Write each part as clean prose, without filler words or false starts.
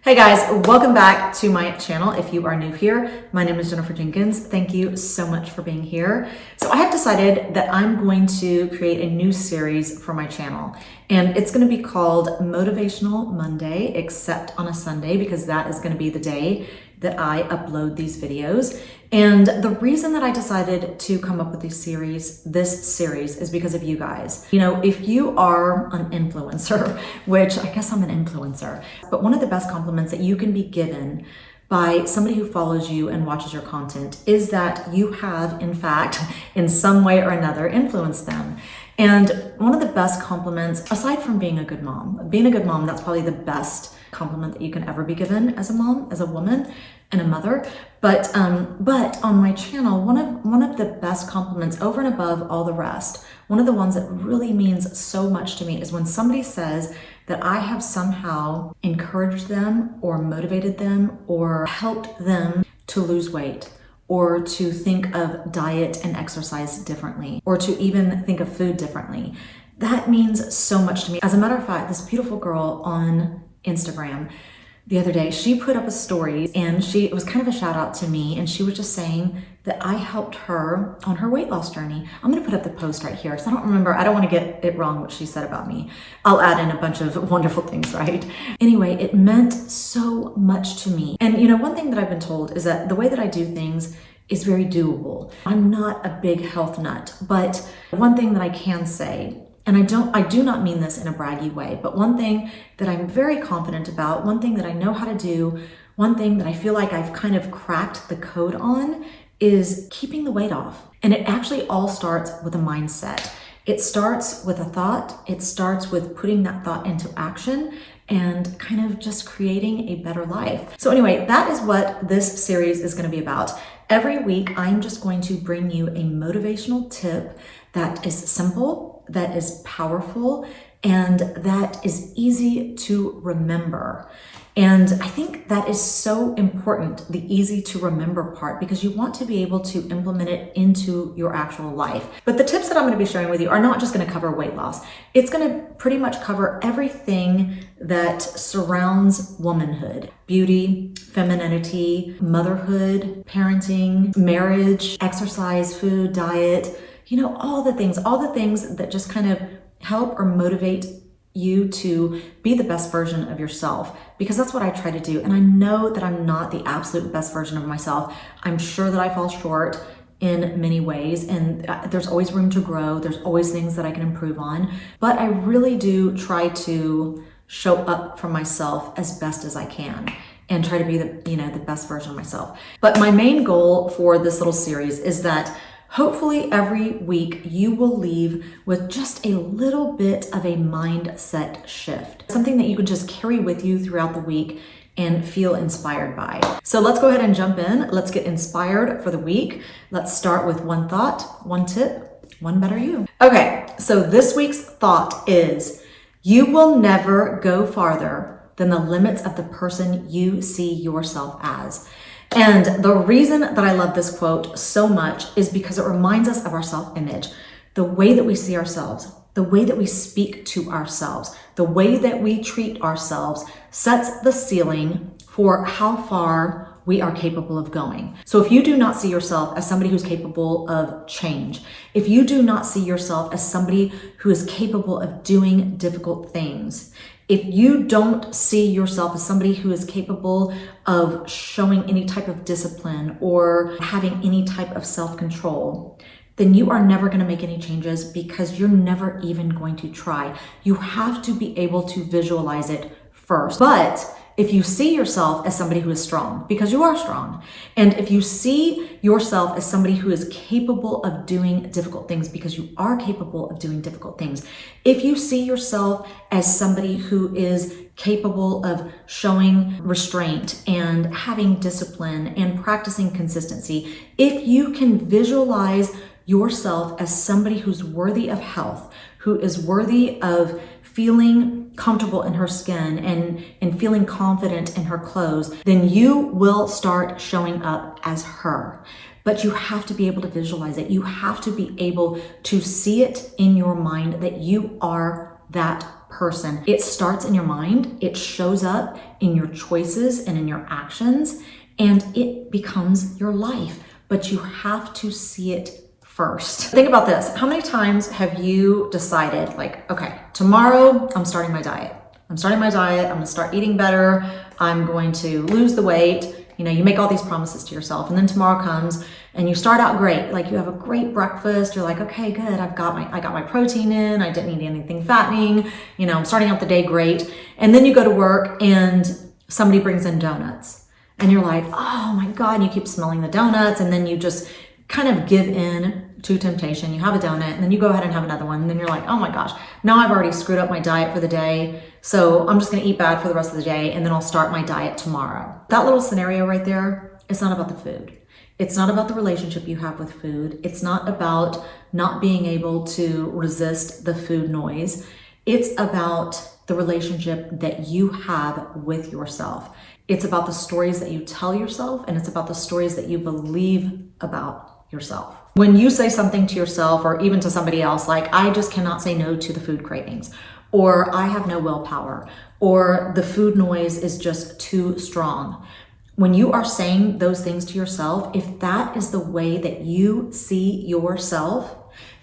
Hey guys, welcome back to my channel. If you are new here, my name is Jenifer Jenkins. Thank you so much for being here. So I have decided that I'm going to create a new series for my channel, and it's going to be called Motivational Monday, except on a Sunday, because that is going to be the day that I upload these videos. And the reason that I decided to come up with this series is because of you guys. You know, if you are an influencer, which I guess I'm an influencer, but one of the best compliments that you can be given by somebody who follows you and watches your content is that you have, in fact, in some way or another, influenced them. And one of the best compliments, aside from being a good mom, that's probably the best compliment that you can ever be given as a mom, as a woman, and a mother. But on my channel, one of the best compliments over and above all the rest, one of the ones that really means so much to me is when somebody says that I have somehow encouraged them or motivated them or helped them to lose weight, or to think of diet and exercise differently, or to even think of food differently. That means so much to me. As a matter of fact, this beautiful girl on Instagram the other day, she put up a story, and it was kind of a shout out to me, and she was just saying that I helped her on her weight loss journey. I'm gonna put up the post right here, because I don't want to get it wrong what she said about me. I'll add in a bunch of wonderful things, right? Anyway, it meant so much to me. And you know, one thing that I've been told is that the way that I do things is very doable. I'm not a big health nut, but one thing that I can say, and I do not mean this in a braggy way, but one thing that I'm very confident about, one thing that I know how to do, one thing that I feel like I've kind of cracked the code on is keeping the weight off. And it actually all starts with a mindset. It starts with a thought. It starts with putting that thought into action and kind of just creating a better life. So anyway, that is what this series is going to be about. Every week, I'm just going to bring you a motivational tip that is simple, that is powerful, and that is easy to remember. And I think that is so important, the easy to remember part, because you want to be able to implement it into your actual life. But the tips that I'm going to be sharing with you are not just going to cover weight loss. It's going to pretty much cover everything that surrounds womanhood: beauty, femininity, motherhood, parenting, marriage, exercise, food, diet, you know, all the things that just kind of help or motivate you to be the best version of yourself, because that's what I try to do. And I know that I'm not the absolute best version of myself. I'm sure that I fall short in many ways, and there's always room to grow. There's always things that I can improve on, but I really do try to show up for myself as best as I can and try to be the best version of myself. But my main goal for this little series is that hopefully every week you will leave with just a little bit of a mindset shift, something that you can just carry with you throughout the week and feel inspired by. So let's go ahead and jump in. Let's get inspired for the week. Let's start with one thought, one tip, one better you. Okay, so this week's thought is: you will never go farther than the limits of the person you see yourself as. And the reason that I love this quote so much is because it reminds us of our self-image, the way that we see ourselves, the way that we speak to ourselves, the way that we treat ourselves sets the ceiling for how far we are capable of going. So if you do not see yourself as somebody who's capable of change, if you do not see yourself as somebody who is capable of doing difficult things, if you don't see yourself as somebody who is capable of showing any type of discipline or having any type of self-control, then you are never going to make any changes, because you're never even going to try. You have to be able to visualize it first. But if you see yourself as somebody who is strong, because you are strong, and if you see yourself as somebody who is capable of doing difficult things, because you are capable of doing difficult things, if you see yourself as somebody who is capable of showing restraint and having discipline and practicing consistency, if you can visualize yourself as somebody who's worthy of health, who is worthy of feeling comfortable in her skin and feeling confident in her clothes, then you will start showing up as her. But you have to be able to visualize it. You have to be able to see it in your mind that you are that person. It starts in your mind, it shows up in your choices and in your actions, and it becomes your life. But you have to see it first. Think about this. How many times have you decided, like, okay, tomorrow I'm starting my diet. I'm gonna start eating better. I'm going to lose the weight. You make all these promises to yourself, and then tomorrow comes and you start out great. Like, you have a great breakfast. You're like, okay, good. I got my protein in. I didn't eat anything fattening. I'm starting out the day great. And then you go to work and somebody brings in donuts, and you're like, oh my God, and you keep smelling the donuts, and then you just kind of give in to temptation. You have a donut, and then you go ahead and have another one, and then you're like, oh my gosh, now I've already screwed up my diet for the day, so I'm just gonna eat bad for the rest of the day, and then I'll start my diet tomorrow. That little scenario right there, it's not about the food. It's not about the relationship you have with food. It's not about not being able to resist the food noise. It's about the relationship that you have with yourself. It's about the stories that you tell yourself, and it's about the stories that you believe about yourself. When you say something to yourself, or even to somebody else, like, I just cannot say no to the food cravings, or I have no willpower, or the food noise is just too strong. When you are saying those things to yourself, if that is the way that you see yourself,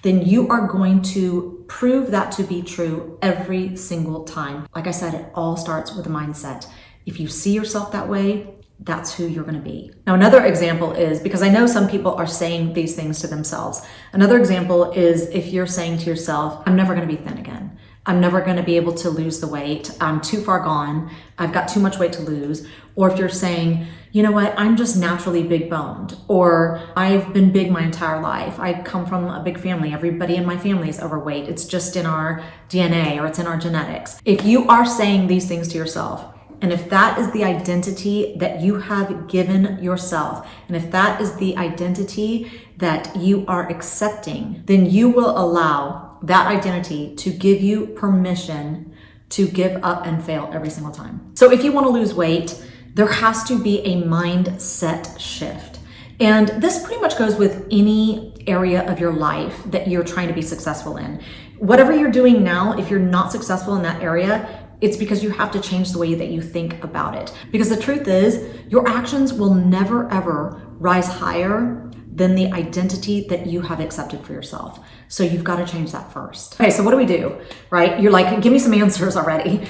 then you are going to prove that to be true every single time. Like I said, it all starts with a mindset. If you see yourself that way, that's who you're going to be. Now, another example is, because I know some people are saying these things to themselves. Another example is if you're saying to yourself, I'm never going to be thin again. I'm never going to be able to lose the weight. I'm too far gone. I've got too much weight to lose. Or if you're saying, you know what, I'm just naturally big boned, or I've been big my entire life. I come from a big family. Everybody in my family is overweight. It's just in our DNA, or it's in our genetics. If you are saying these things to yourself, and if that is the identity that you have given yourself, and if that is the identity that you are accepting, then you will allow that identity to give you permission to give up and fail every single time. So if you want to lose weight, there has to be a mindset shift. And this pretty much goes with any area of your life that you're trying to be successful in. Whatever you're doing now, if you're not successful in that area, it's because you have to change the way that you think about it. Because the truth is, your actions will never ever rise higher than the identity that you have accepted for yourself. So you've got to change that first. Okay, so what do we do, right? You're like, give me some answers already.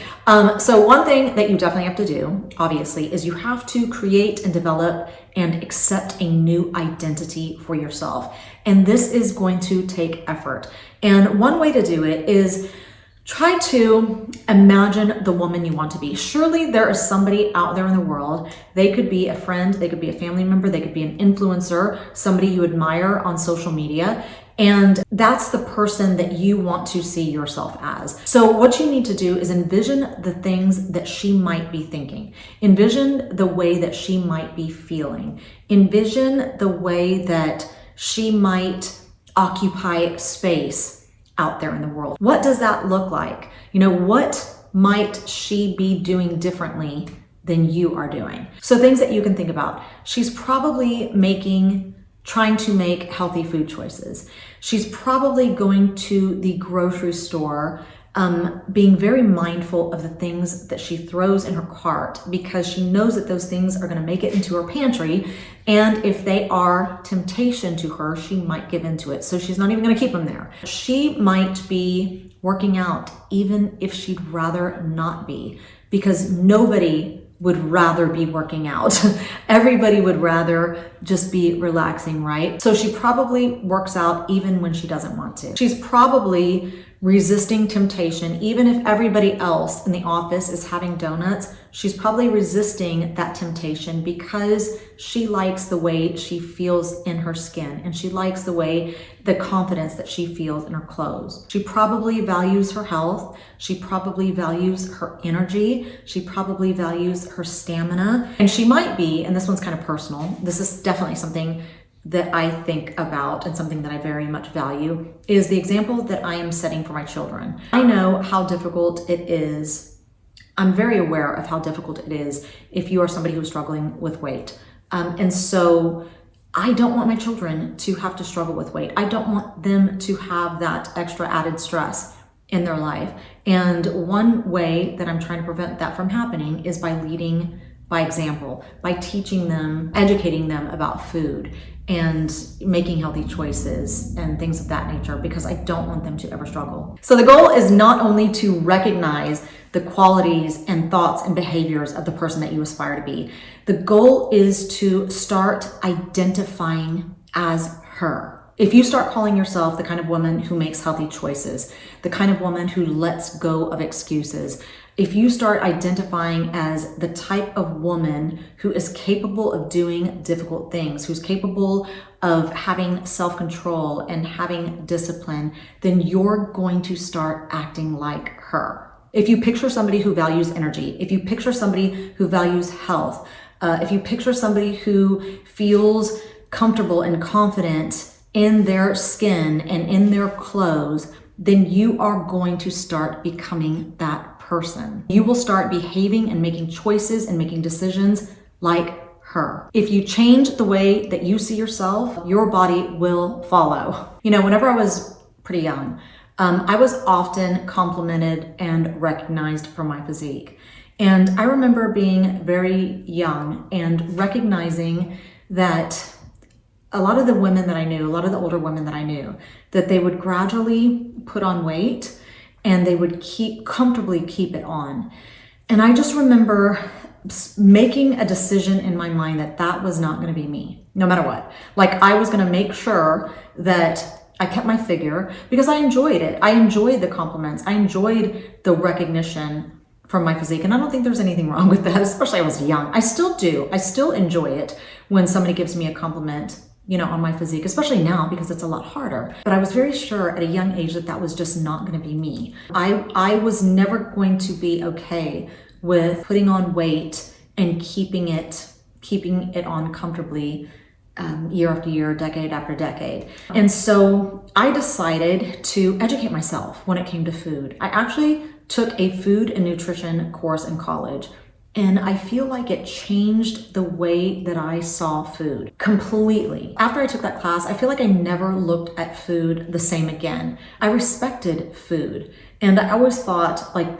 So one thing that you definitely have to do, obviously, is you have to create and develop and accept a new identity for yourself. And this is going to take effort. And one way to do it is try to imagine the woman you want to be. Surely there is somebody out there in the world. They could be a friend, they could be a family member, they could be an influencer, somebody you admire on social media. And that's the person that you want to see yourself as. So what you need to do is envision the things that she might be thinking. Envision the way that she might be feeling. Envision the way that she might occupy space out there in the world. What does that look like? What might she be doing differently than you are doing? So things that you can think about. She's probably trying to make healthy food choices. She's probably going to the grocery store, being very mindful of the things that she throws in her cart, because she knows that those things are going to make it into her pantry. And if they are temptation to her, she might give into it. So she's not even going to keep them there. She might be working out, even if she'd rather not be, because nobody would rather be working out. Everybody would rather just be relaxing, right? So she probably works out even when she doesn't want to. She's probably resisting temptation. Even if everybody else in the office is having donuts, she's probably resisting that temptation because she likes the way she feels in her skin, and she likes the confidence that she feels in her clothes. She probably values her health. She probably values her energy. She probably values her stamina. And she might be, and this one's kind of personal, this is definitely something that I think about and something that I very much value, is the example that I am setting for my children. I know how difficult it is. I'm very aware of how difficult it is if you are somebody who's struggling with weight. And so I don't want my children to have to struggle with weight. I don't want them to have that extra added stress in their life. And one way that I'm trying to prevent that from happening is by leading by example, by teaching them, educating them about food and making healthy choices and things of that nature, because I don't want them to ever struggle. So the goal is not only to recognize the qualities and thoughts and behaviors of the person that you aspire to be. The goal is to start identifying as her. If you start calling yourself the kind of woman who makes healthy choices, the kind of woman who lets go of excuses, if you start identifying as the type of woman who is capable of doing difficult things, who's capable of having self-control and having discipline, then you're going to start acting like her. If you picture somebody who values energy, if you picture somebody who values health, if you picture somebody who feels comfortable and confident in their skin and in their clothes, then you are going to start becoming that person. You will start behaving and making choices and making decisions like her. If you change the way that you see yourself, your body will follow. You know, whenever I was pretty young, I was often complimented and recognized for my physique. And I remember being very young and recognizing that a lot of the women that I knew, a lot of the older women that I knew, that they would gradually put on weight and they would comfortably keep it on. And I just remember making a decision in my mind that that was not going to be me, no matter what. Like, I was going to make sure that I kept my figure because I enjoyed it. I enjoyed the compliments. I enjoyed the recognition from my physique. And I don't think there's anything wrong with that, especially I was young. I still do. I still enjoy it when somebody gives me a compliment, you know, on my physique, especially now because it's a lot harder. But I was very sure at a young age that that was just not going to be me. I was never going to be okay with putting on weight and keeping it on comfortably year after year, decade after decade. And so I decided to educate myself when it came to food. I actually took a food and nutrition course in college. And I feel like it changed the way that I saw food completely. After I took that class, I feel like I never looked at food the same again. I respected food. And I always thought, like,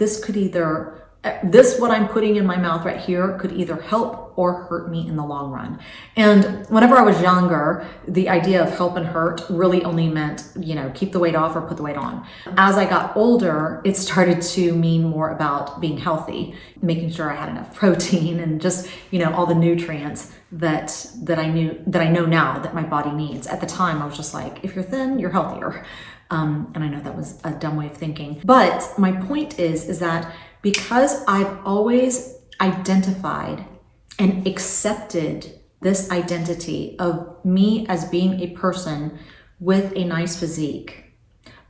what I'm putting in my mouth right here could either help or hurt me in the long run. And whenever I was younger, the idea of help and hurt really only meant, you know, keep the weight off or put the weight on. As I got older, it started to mean more about being healthy, making sure I had enough protein and just, you know, all the nutrients that I know now that my body needs. At the time, I was just like, if you're thin, you're healthier. And I know that was a dumb way of thinking. But my point is that because I've always identified and accepted this identity of me as being a person with a nice physique,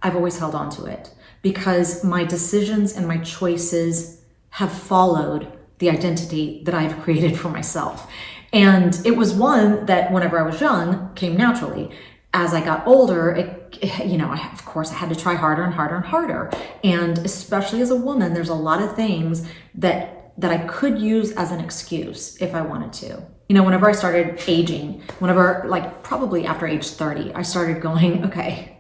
I've always held on to it because my decisions and my choices have followed the identity that I've created for myself. And it was one that whenever I was young came naturally. As I got older, of course, I had to try harder and harder and harder. And especially as a woman, there's a lot of things that I could use as an excuse if I wanted to. You know, whenever I started aging, probably after age 30, I started going, okay,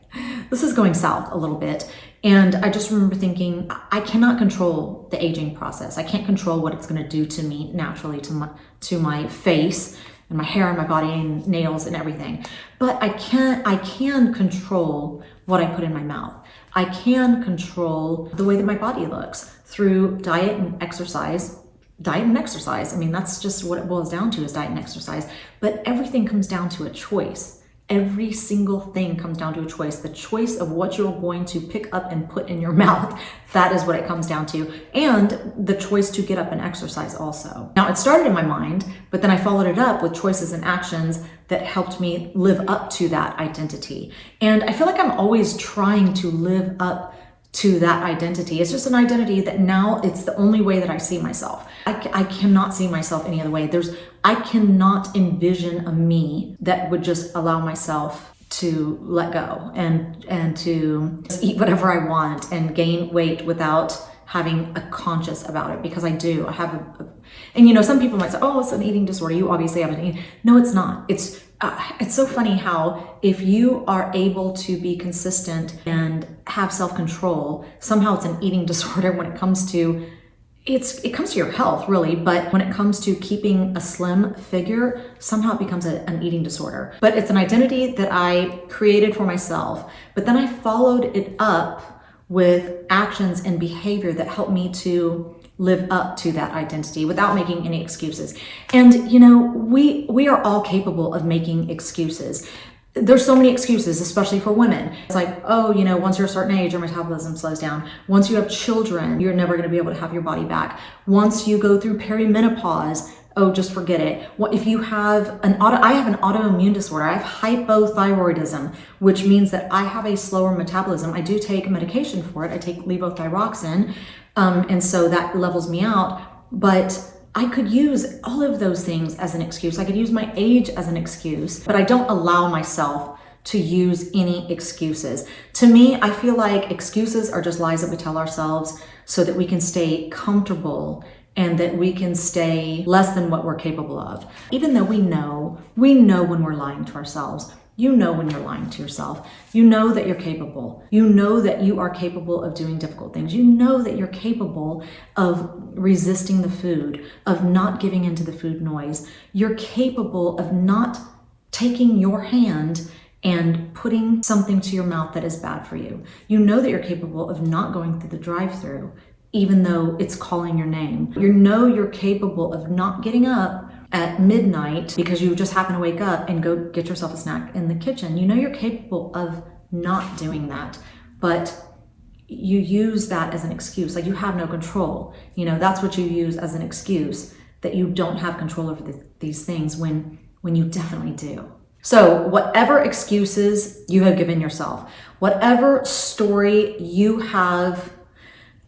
this is going south a little bit. And I just remember thinking, I cannot control the aging process. I can't control what it's going to do to me naturally, to my face and my hair and my body and nails and everything. But I can control what I put in my mouth. I can control the way that my body looks through diet and exercise. I mean, that's just what it boils down to, is diet and exercise. But everything comes down to a choice. Every single thing comes down to a choice. The choice of what you're going to pick up and put in your mouth, that is what it comes down to. And the choice to get up and exercise also. Now, it started in my mind, but then I followed it up with choices and actions that helped me live up to that identity. And I feel like I'm always trying to live up to that identity. It's just an identity that now it's the only way that I see myself. I cannot see myself any other way. I cannot envision a me that would just allow myself to let go and to eat whatever I want and gain weight without having a conscious about it, because I have and you know, some people might say, oh, it's an eating disorder. You obviously have an eating. No, it's not. It's so funny how if you are able to be consistent and have self-control, somehow it's an eating disorder when it comes to it comes to your health, really, but when it comes to keeping a slim figure, somehow it becomes an eating disorder. But it's an identity that I created for myself, but then I followed it up with actions and behavior that helped me to live up to that identity without making any excuses. And you know, we are all capable of making excuses. There's so many excuses, especially for women. It's like, oh, you know, once you're a certain age, your metabolism slows down. Once you have children, you're never going to be able to have your body back. Once you go through perimenopause, oh, just forget it. What if you have I have an autoimmune disorder. I have hypothyroidism, which means that I have a slower metabolism. I do take medication for it. I take levothyroxine, and so that levels me out. But I could use all of those things as an excuse. I could use my age as an excuse, but I don't allow myself to use any excuses. To me, I feel like excuses are just lies that we tell ourselves so that we can stay comfortable and that we can stay less than what we're capable of. Even though we know when we're lying to ourselves. You know when you're lying to yourself. You know that you're capable. You know that you are capable of doing difficult things. You know that you're capable of resisting the food, of not giving into the food noise. You're capable of not taking your hand and putting something to your mouth that is bad for you. You know that you're capable of not going through the drive-thru, even though it's calling your name. You know you're capable of not getting up at midnight because you just happen to wake up and go get yourself a snack in the kitchen. You know you're capable of not doing that, but you use that as an excuse. Like you have no control. You know, that's what you use as an excuse, that you don't have control over these things when you definitely do. So whatever excuses you have given yourself, whatever story you have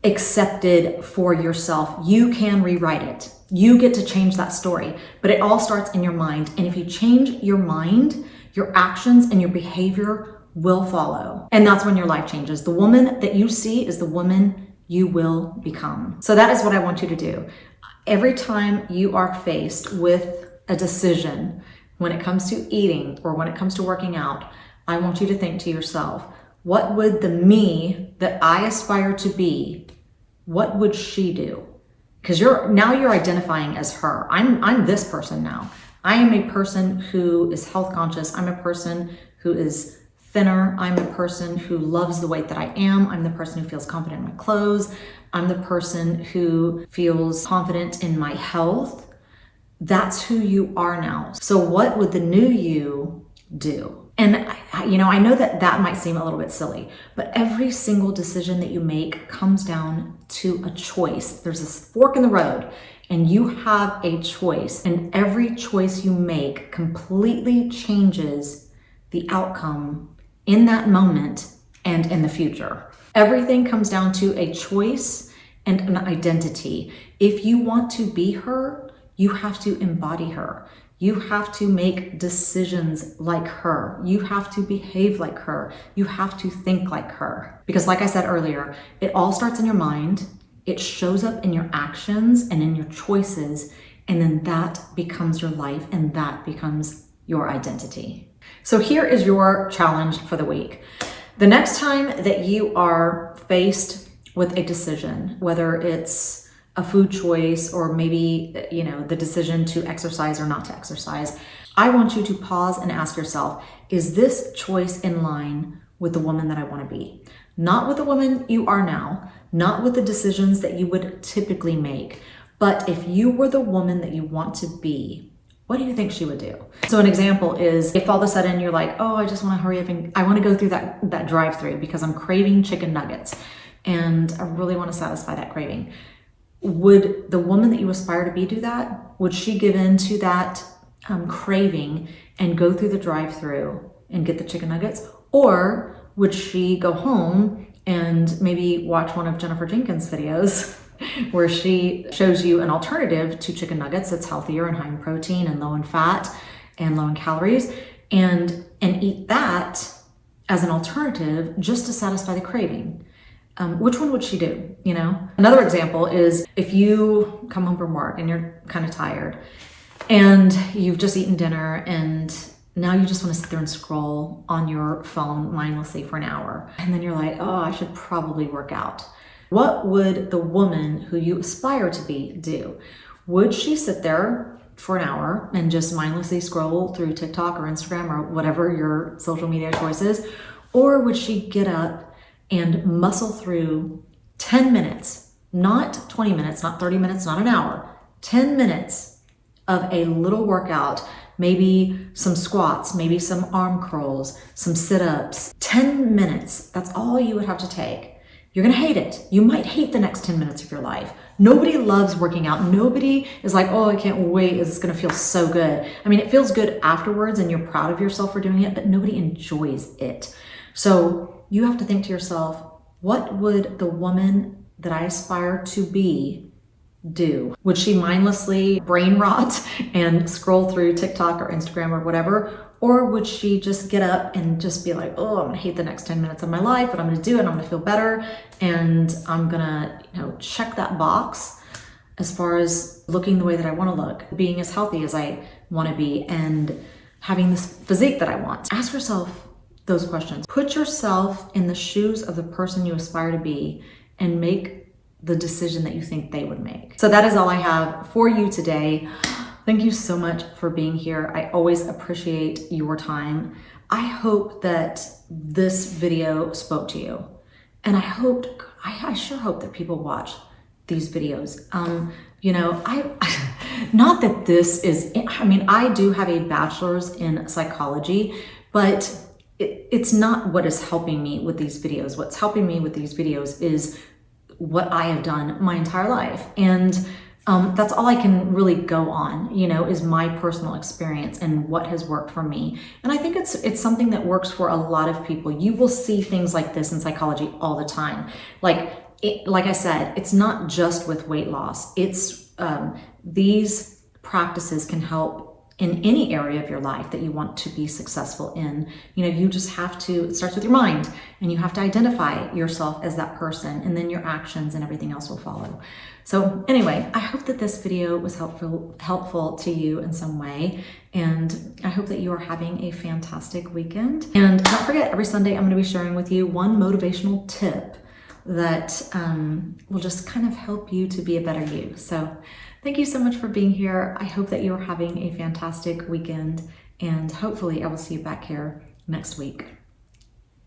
accepted for yourself, you can rewrite it. You get to change that story, but it all starts in your mind. And if you change your mind, your actions and your behavior will follow. And that's when your life changes. The woman that you see is the woman you will become. So that is what I want you to do. Every time you are faced with a decision when it comes to eating or when it comes to working out, I want you to think to yourself, what would the me that I aspire to be, what would she do? Because you're identifying as her. I'm this person now. I am a person who is health conscious. I'm a person who is thinner. I'm a person who loves the weight that I am. I'm the person who feels confident in my clothes. I'm the person who feels confident in my health. That's who you are now. So what would the new you do? And I know that might seem a little bit silly, but every single decision that you make comes down to a choice. There's this fork in the road and you have a choice, and every choice you make completely changes the outcome in that moment and in the future. Everything comes down to a choice and an identity. If you want to be her, you have to embody her. You have to make decisions like her. You have to behave like her. You have to think like her. Because like I said earlier, it all starts in your mind. It shows up in your actions and in your choices. And then that becomes your life and that becomes your identity. So here is your challenge for the week. The next time that you are faced with a decision, whether it's a food choice or maybe, the decision to exercise or not to exercise, I want you to pause and ask yourself, is this choice in line with the woman that I want to be? Not with the woman you are now, not with the decisions that you would typically make, but if you were the woman that you want to be, what do you think she would do? So an example is if all of a sudden you're like, oh, I just want to hurry up and I want to go through that drive-thru because I'm craving chicken nuggets and I really want to satisfy that craving. Would the woman that you aspire to be do that? Would she give in to that craving and go through the drive-thru and get the chicken nuggets? Or would she go home and maybe watch one of Jenifer Jenkins' videos where she shows you an alternative to chicken nuggets that's healthier and high in protein and low in fat and low in calories, and eat that as an alternative just to satisfy the craving? Which one would she do? Another example is if you come home from work and you're kind of tired and you've just eaten dinner and now you just want to sit there and scroll on your phone mindlessly for an hour. And then you're like, oh, I should probably work out. What would the woman who you aspire to be do? Would she sit there for an hour and just mindlessly scroll through TikTok or Instagram or whatever your social media choice is? Or would she get up and muscle through 10 minutes, not 20 minutes, not 30 minutes, not an hour, 10 minutes of a little workout, maybe some squats, maybe some arm curls, some sit-ups, 10 minutes. That's all you would have to take. You're gonna hate it. You might hate the next 10 minutes of your life. Nobody loves working out. Nobody is like, oh, I can't wait. This is gonna feel so good. I mean, it feels good afterwards and you're proud of yourself for doing it, but nobody enjoys it. So you have to think to yourself, what would the woman that I aspire to be do? Would she mindlessly brain rot and scroll through TikTok or Instagram or whatever? Or would she just get up and just be like, oh, I'm gonna hate the next 10 minutes of my life, but I'm gonna do it and I'm gonna feel better. And I'm gonna, check that box as far as looking the way that I wanna look, being as healthy as I wanna be, and having this physique that I want. Ask yourself those questions. Put yourself in the shoes of the person you aspire to be and make the decision that you think they would make. So that is all I have for you today. Thank you so much for being here. I always appreciate your time. I hope that this video spoke to you. And I sure hope that people watch these videos. Not that this is, I do have a bachelor's in psychology, but it's not what is helping me with these videos. What's helping me with these videos is what I have done my entire life. And that's all I can really go on, is my personal experience and what has worked for me. And I think it's something that works for a lot of people. You will see things like this in psychology all the time. Like I said, it's not just with weight loss. It's these practices can help in any area of your life that you want to be successful in. You just have to, it starts with your mind, and you have to identify yourself as that person, and then your actions and everything else will follow. So anyway, I hope that this video was helpful to you in some way, and I hope that you are having a fantastic weekend. And don't forget, every Sunday I'm going to be sharing with you one motivational tip that will just kind of help you to be a better you. So thank you so much for being here. I hope that you're having a fantastic weekend, and hopefully I will see you back here next week.